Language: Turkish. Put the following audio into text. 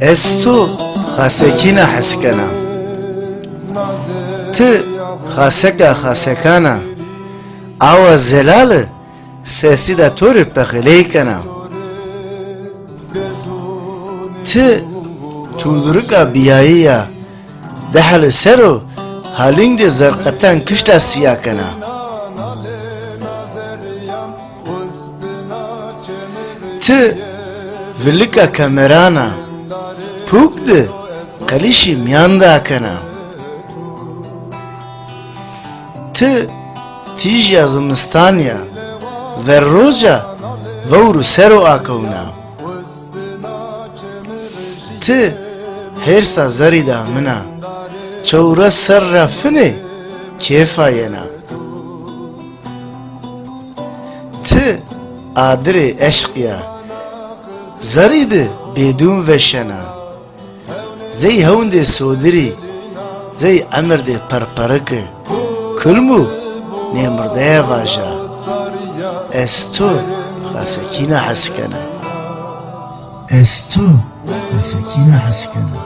Ez tu xasekîna heskena. Ti xaseka xasekana. Awa zelal sesi de tur pexilêkena. Ti tudurika biyayiya dehel sero halin de zerqatan kışta siyakena. Ti vilika kamerana pukde kalişi miyanda kana. Ti tij yazımistanya ve roja vuru sero akavna. Ti hersa zarida mina çavra serra fine kefa yena. Ti adre eşkya zaride bedun ve şena. Zey havunde sodiri zey amerde parparıkı kulmu nemrdaya vaja. Estu xasekina haskena. Estu xasekina haskena.